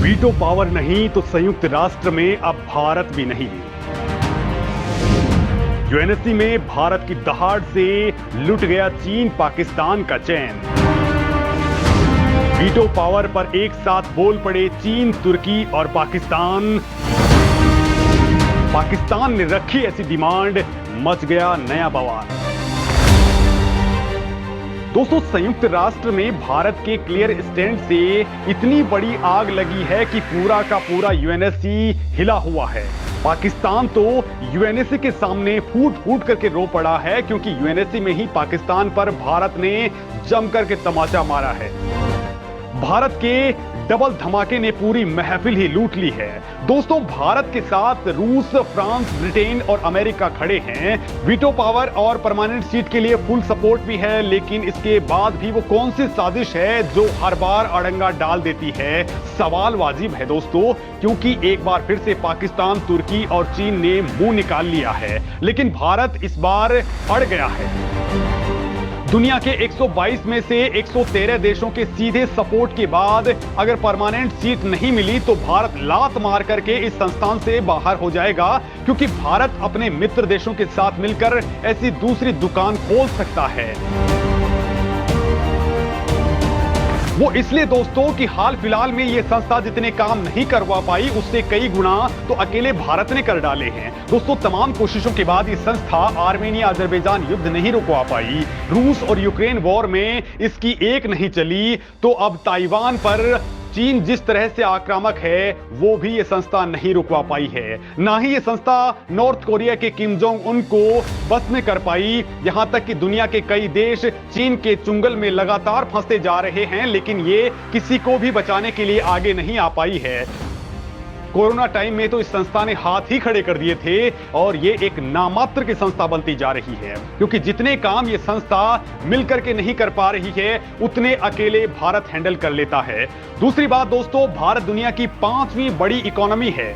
Veto power नहीं तो संयुक्त राष्ट्र में अब भारत भी नहीं। यूएनएससी में भारत की दहाड़ से लुट गया चीन पाकिस्तान का चैन। वीटो पावर पर एक साथ बोल पड़े चीन, तुर्की और पाकिस्तान। पाकिस्तान ने रखी ऐसी डिमांड, मच गया नया बवाल। दोस्तों, संयुक्त राष्ट्र में भारत के क्लियर स्टैंड से इतनी बड़ी आग लगी है कि पूरा का पूरा यूएनएससी हिला हुआ है। पाकिस्तान तो यूएनएससी के सामने फूट फूट करके रो पड़ा है, क्योंकि यूएनएससी में ही पाकिस्तान पर भारत ने जमकर के तमाचा मारा है। भारत के डबल धमाके ने पूरी महफिल ही लूट ली है। दोस्तों, भारत के साथ रूस, फ्रांस, ब्रिटेन और अमेरिका खड़े हैं। वीटो पावर और परमानेंट सीट के लिए फुल सपोर्ट भी है, लेकिन इसके बाद भी वो कौन सी साजिश है जो हर बार अड़ंगा डाल देती है? सवाल वाजिब है दोस्तों, क्योंकि एक बार फिर से पाकिस्तान, तुर्की और चीन ने मुंह निकाल लिया है, लेकिन भारत इस बार अड़ गया है। दुनिया के 122 में से 113 देशों के सीधे सपोर्ट के बाद अगर परमानेंट सीट नहीं मिली तो भारत लात मार करके इस संस्थान से बाहर हो जाएगा, क्योंकि भारत अपने मित्र देशों के साथ मिलकर ऐसी दूसरी दुकान खोल सकता है। वो इसलिए दोस्तों कि हाल फिलहाल में ये संस्था जितने काम नहीं करवा पाई, उससे कई गुना तो अकेले भारत ने कर डाले हैं। दोस्तों, तमाम कोशिशों के बाद ये संस्था आर्मेनिया अजरबैजान युद्ध नहीं रुकवा पाई, रूस और यूक्रेन वॉर में इसकी एक नहीं चली, तो अब ताइवान पर चीन जिस तरह से आक्रामक है वो भी ये संस्था नहीं रुकवा पाई है। ना ही ये संस्था नॉर्थ कोरिया के किम जोंग उन को बस में कर पाई। यहां तक कि दुनिया के कई देश चीन के चुंगल में लगातार फंसते जा रहे हैं, लेकिन ये किसी को भी बचाने के लिए आगे नहीं आ पाई है। कोरोना टाइम में तो इस संस्था ने हाथ ही खड़े कर दिए थे, और ये एक नामात्र की संस्था बनती जा रही है, क्योंकि जितने काम ये संस्था मिलकर के नहीं कर पा रही है, उतने अकेले भारत हैंडल कर लेता है। दूसरी बात दोस्तों, भारत दुनिया की 5वीं बड़ी इकोनॉमी है,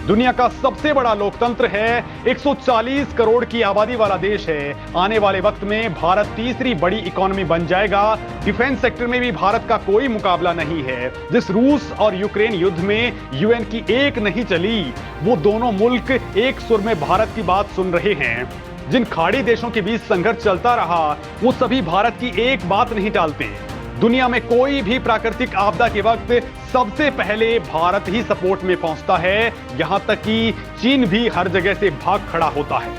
दुनिया का सबसे बड़ा लोकतंत्र है, 140 करोड़ की आबादी वाला देश है। आने वाले वक्त में भारत तीसरी बड़ी इकोनॉमी बन जाएगा। डिफेंस सेक्टर में भी भारत का कोई मुकाबला नहीं है। जिस रूस और यूक्रेन युद्ध में यूएन की एक नहीं चली, वो दोनों मुल्क एक सुर में भारत की बात सुन रहे हैं। जिन खाड़ी देशों के बीच संघर्ष चलता रहा, वो सभी भारत की एक बात नहीं टालते। दुनिया में कोई भी प्राकृतिक आपदा के वक्त सबसे पहले भारत ही सपोर्ट में पहुंचता है, यहां तक कि चीन भी हर जगह से भाग खड़ा होता है।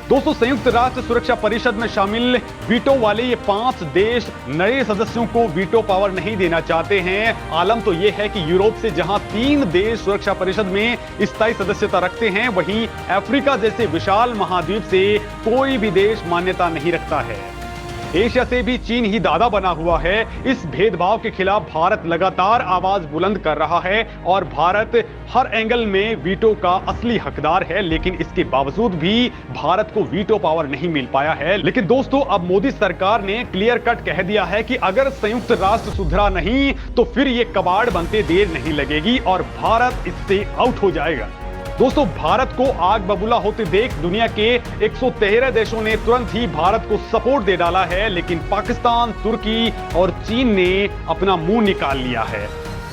दोस्तों, संयुक्त राष्ट्र सुरक्षा परिषद में शामिल वीटो वाले ये 5 देश नए सदस्यों को वीटो पावर नहीं देना चाहते हैं। आलम तो ये है कि यूरोप से जहां 3 देश सुरक्षा परिषद में स्थायी सदस्यता रखते हैं, वहीं अफ्रीका जैसे विशाल महाद्वीप से कोई भी देश मान्यता नहीं रखता है। एशिया से भी चीन ही दादा बना हुआ है। इस भेदभाव के खिलाफ भारत लगातार आवाज बुलंद कर रहा है, और भारत हर एंगल में वीटो का असली हकदार है, लेकिन इसके बावजूद भी भारत को वीटो पावर नहीं मिल पाया है। लेकिन दोस्तों, अब मोदी सरकार ने क्लियर कट कह दिया है कि अगर संयुक्त राष्ट्र सुधरा नहीं तो फिर ये कबाड़ बनते देर नहीं लगेगी और भारत इससे आउट हो जाएगा। दोस्तों, भारत को आग बबूला होते देख दुनिया के 113 देशों ने तुरंत ही भारत को सपोर्ट दे डाला है, लेकिन पाकिस्तान, तुर्की और चीन ने अपना मुंह निकाल लिया है,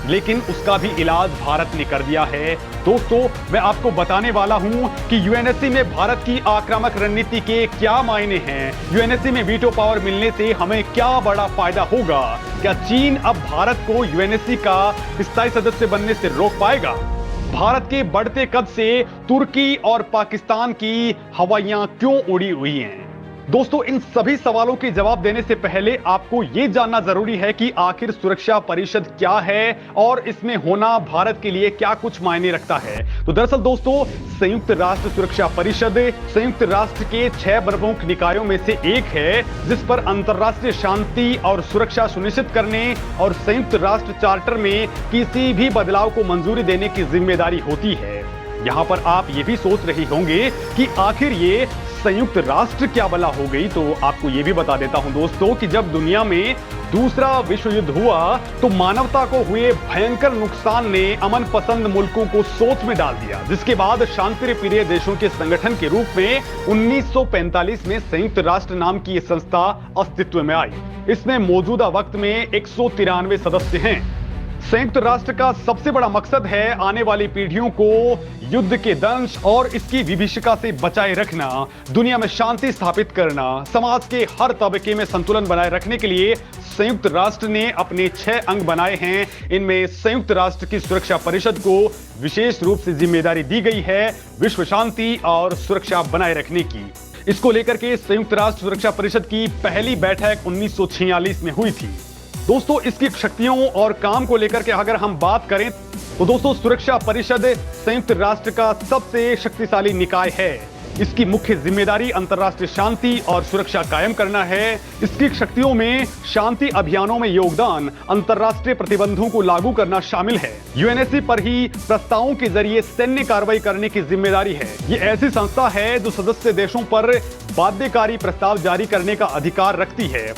लेकिन उसका भी इलाज भारत ने कर दिया है। दोस्तों, मैं आपको बताने वाला हूं कि यूएनएससी में भारत की आक्रामक रणनीति के क्या मायने हैं। यूएनएससी में वीटो पावर मिलने से हमें क्या बड़ा फायदा होगा? क्या चीन अब भारत को यूएनएससी का स्थायी सदस्य बनने से रोक पाएगा? भारत के बढ़ते कद से तुर्की और पाकिस्तान की हवाइयां क्यों उड़ी हुई हैं? दोस्तों, इन सभी सवालों के जवाब देने से पहले आपको यह जानना जरूरी है कि आखिर सुरक्षा परिषद क्या है और इसमें होना भारत के लिए क्या कुछ मायने रखता है। तो दरअसल दोस्तों, संयुक्त राष्ट्र सुरक्षा परिषद संयुक्त राष्ट्र के 6 प्रमुख निकायों में से एक है, जिस पर अंतरराष्ट्रीय शांति और सुरक्षा सुनिश्चित करने और संयुक्त राष्ट्र चार्टर में किसी भी बदलाव को मंजूरी देने की जिम्मेदारी होती है। यहां पर आप ये भी सोच रहे होंगे कि आखिर ये संयुक्त राष्ट्र क्या बला हो गई, तो आपको यह भी बता देता हूं दोस्तों कि जब दुनिया में दूसरा विश्व युद्ध हुआ तो मानवता को हुए भयंकर नुकसान ने अमन पसंद मुल्कों को सोच में डाल दिया, जिसके बाद शांति प्रिय देशों के संगठन के रूप में 1945 में संयुक्त राष्ट्र नाम की यह संस्था अस्तित्व में आई। इसमें मौजूदा वक्त में 193 सदस्य हैं। संयुक्त राष्ट्र का सबसे बड़ा मकसद है आने वाली पीढ़ियों को युद्ध के दंश और इसकी विभीषिका से बचाए रखना, दुनिया में शांति स्थापित करना, समाज के हर तबके में संतुलन बनाए रखने के लिए संयुक्त राष्ट्र ने अपने 6 अंग बनाए हैं। इनमें संयुक्त राष्ट्र की सुरक्षा परिषद को विशेष रूप से जिम्मेदारी दी गई है विश्व शांति और सुरक्षा बनाए रखने की। इसको लेकर के संयुक्त राष्ट्र सुरक्षा परिषद की पहली बैठक 1946 में हुई थी। दोस्तों, इसकी शक्तियों और काम को लेकर के अगर हम बात करें तो दोस्तों, सुरक्षा परिषद संयुक्त राष्ट्र का सबसे शक्तिशाली निकाय है। इसकी मुख्य जिम्मेदारी अंतर्राष्ट्रीय शांति और सुरक्षा कायम करना है। इसकी शक्तियों में शांति अभियानों में योगदान, अंतर्राष्ट्रीय प्रतिबंधों को लागू करना शामिल है। यूएनएससी पर ही प्रस्तावों के जरिए सैन्य कार्रवाई करने की जिम्मेदारी है। ये ऐसी संस्था है जो सदस्य देशों पर बाध्यकारी प्रस्ताव जारी करने का अधिकार रखती है।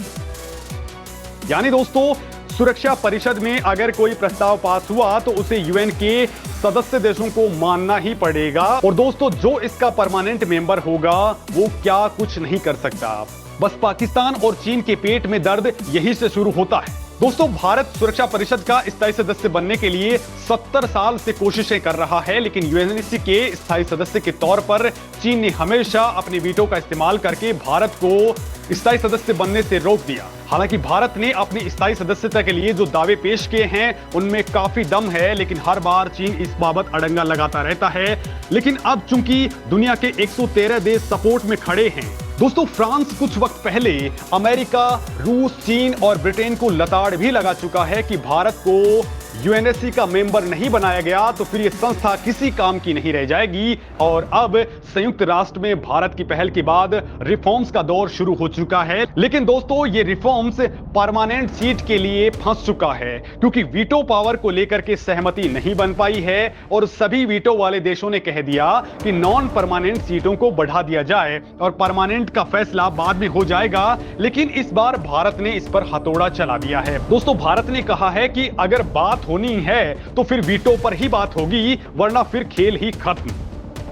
यानी दोस्तों, सुरक्षा परिषद में अगर कोई प्रस्ताव पास हुआ तो उसे यूएन के सदस्य देशों को मानना ही पड़ेगा। और दोस्तों, जो इसका परमानेंट मेंबर होगा वो क्या कुछ नहीं कर सकता। बस पाकिस्तान और चीन के पेट में दर्द यही से शुरू होता है। दोस्तों, भारत सुरक्षा परिषद का स्थायी सदस्य बनने के लिए 70 साल से कोशिशें कर रहा है, लेकिन यूएनएससी के स्थायी सदस्य के तौर पर चीन ने हमेशा अपने वीटो का इस्तेमाल करके भारत को स्थायी सदस्य बनने से रोक दिया। हालांकि भारत ने अपनी स्थायी सदस्यता के लिए जो दावे पेश किए हैं उनमें काफी दम है, लेकिन हर बार चीन इस बाबत अड़ंगा लगाता रहता है। लेकिन अब चूंकि दुनिया के 113 देश सपोर्ट में खड़े हैं, दोस्तों, फ्रांस कुछ वक्त पहले अमेरिका, रूस, चीन और ब्रिटेन को लताड़ भी लगा चुका है कि भारत को यूएनएससी का मेंबर नहीं बनाया गया तो फिर यह संस्था किसी काम की नहीं रह जाएगी। और अब संयुक्त राष्ट्र में भारत की पहल के बाद रिफॉर्म्स का दौर शुरू हो चुका है। लेकिन दोस्तों, ये रिफॉर्म्स परमानेंट सीट के लिए फंस चुका है, क्योंकि वीटो पावर को लेकर के सहमति नहीं बन पाई है और सभी वीटो वाले देशों ने कह दिया कि नॉन परमानेंट सीटों को बढ़ा दिया जाए और परमानेंट का फैसला बाद में हो जाएगा। लेकिन इस बार भारत ने इस पर हथौड़ा चला दिया है। दोस्तों, भारत ने कहा है कि अगर बात होनी है तो फिर वीटो पर ही बात होगी, वरना फिर खेल ही खत्म।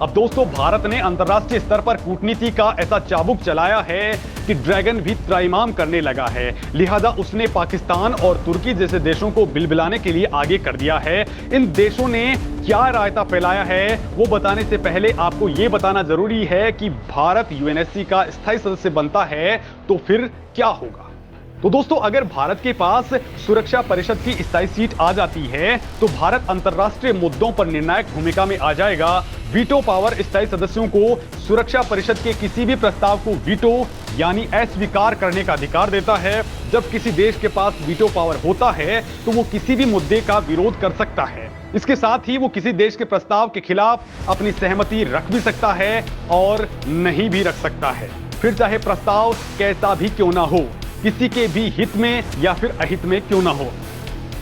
अब दोस्तों, भारत ने अंतर्राष्ट्रीय स्तर पर कूटनीति का ऐसा चाबुक चलाया है कि ड्रैगन भी त्राइमाम करने लगा है। लिहाजा उसने पाकिस्तान और तुर्की जैसे देशों को बिलबिलाने के लिए आगे कर दिया है। इन देशों ने क्या रायता फैलाया है वो बताने से पहले आपको यह बताना जरूरी है कि भारत यूएनएससी का स्थायी सदस्य बनता है तो फिर क्या होगा। तो दोस्तों, अगर भारत के पास सुरक्षा परिषद की स्थायी सीट आ जाती है तो भारत अंतर्राष्ट्रीय मुद्दों पर निर्णायक भूमिका में आ जाएगा। वीटो पावर स्थायी सदस्यों को सुरक्षा परिषद के किसी भी प्रस्ताव को वीटो यानी अस्वीकार करने का अधिकार देता है। जब किसी देश के पास वीटो पावर होता है तो वो किसी भी मुद्दे का विरोध कर सकता है। इसके साथ ही वो किसी देश के प्रस्ताव के खिलाफ अपनी सहमति रख भी सकता है और नहीं भी रख सकता है, फिर चाहे प्रस्ताव कैसा भी क्यों ना हो, किसी के भी हित में या फिर अहित में क्यों ना हो।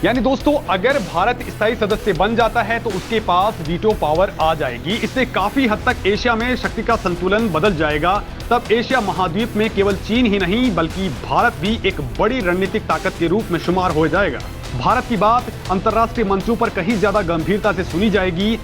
यानी दोस्तों, अगर भारत स्थायी सदस्य बन जाता है तो उसके पास वीटो पावर आ जाएगी। इससे काफी हद तक एशिया में शक्ति का संतुलन बदल जाएगा। तब एशिया महाद्वीप में केवल चीन ही नहीं बल्कि भारत भी एक बड़ी रणनीतिक ताकत के रूप में शुमार हो जाएगा। भारत की बात अंतर्राष्ट्रीय मंचों पर कहीं ज्यादा गंभीरता से सुनी जाएगी।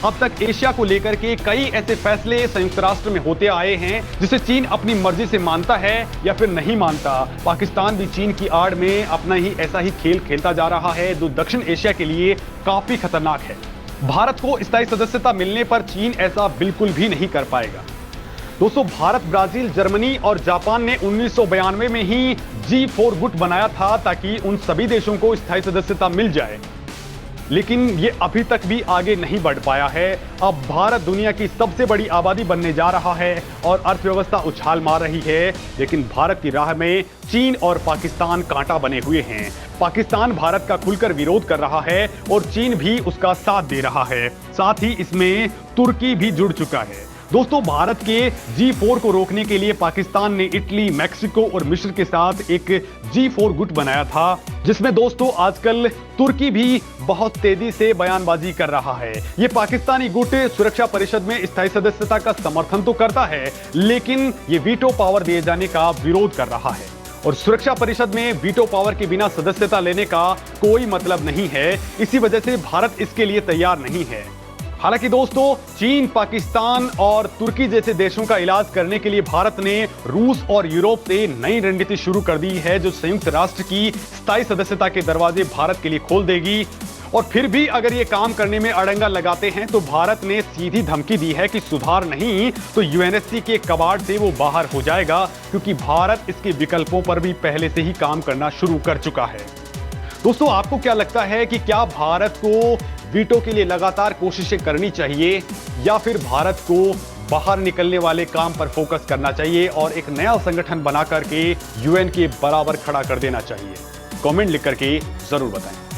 अब तक एशिया को लेकर के कई ऐसे फैसले संयुक्त राष्ट्र में होते आए हैं जिसे चीन अपनी मर्जी से मानता है या फिर नहीं मानता। पाकिस्तान भी चीन की आड़ में अपना ही ऐसा ही खेल खेलता जा रहा है जो दक्षिण एशिया के लिए काफी खतरनाक है। भारत को स्थायी सदस्यता मिलने पर चीन ऐसा बिल्कुल भी नहीं कर पाएगा। दोस्तों, भारत, ब्राजील, जर्मनी और जापान ने 1992 में ही G4 गुट बनाया था ताकि उन सभी देशों को स्थायी सदस्यता मिल जाए, लेकिन ये अभी तक भी आगे नहीं बढ़ पाया है। अब भारत दुनिया की सबसे बड़ी आबादी बनने जा रहा है और अर्थव्यवस्था उछाल मार रही है, लेकिन भारत की राह में चीन और पाकिस्तान कांटा बने हुए हैं। पाकिस्तान भारत का खुलकर विरोध कर रहा है और चीन भी उसका साथ दे रहा है। साथ ही इसमें तुर्की भी जुड़ चुका है। दोस्तों, भारत के G4 को रोकने के लिए पाकिस्तान ने इटली, मैक्सिको और मिस्र के साथ एक G4 गुट बनाया था, जिसमें दोस्तों आजकल तुर्की भी बहुत तेजी से बयानबाजी कर रहा है। ये पाकिस्तानी गुट सुरक्षा परिषद में स्थायी सदस्यता का समर्थन तो करता है, लेकिन ये वीटो पावर दिए जाने का विरोध कर रहा है। और सुरक्षा परिषद में वीटो पावर के बिना सदस्यता लेने का कोई मतलब नहीं है। इसी वजह से भारत इसके लिए तैयार नहीं है। हालांकि दोस्तों, चीन, पाकिस्तान और तुर्की जैसे देशों का इलाज करने के लिए भारत ने रूस और यूरोप से नई रणनीति शुरू कर दी है, जो संयुक्त राष्ट्र की स्थायी सदस्यता के दरवाजे भारत के लिए खोल देगी। और फिर भी अगर ये काम करने में अड़ंगा लगाते हैं तो भारत ने सीधी धमकी दी है कि सुधार नहीं तो यूएनएससी के कबाड़ से वो बाहर हो जाएगा, क्योंकि भारत इसके विकल्पों पर भी पहले से ही काम करना शुरू कर चुका है। दोस्तों, आपको क्या लगता है कि क्या भारत को वीटो के लिए लगातार कोशिशें करनी चाहिए या फिर भारत को बाहर निकलने वाले काम पर फोकस करना चाहिए और एक नया संगठन बना करके यूएन के बराबर खड़ा कर देना चाहिए? कमेंट लिख करके जरूर बताएं।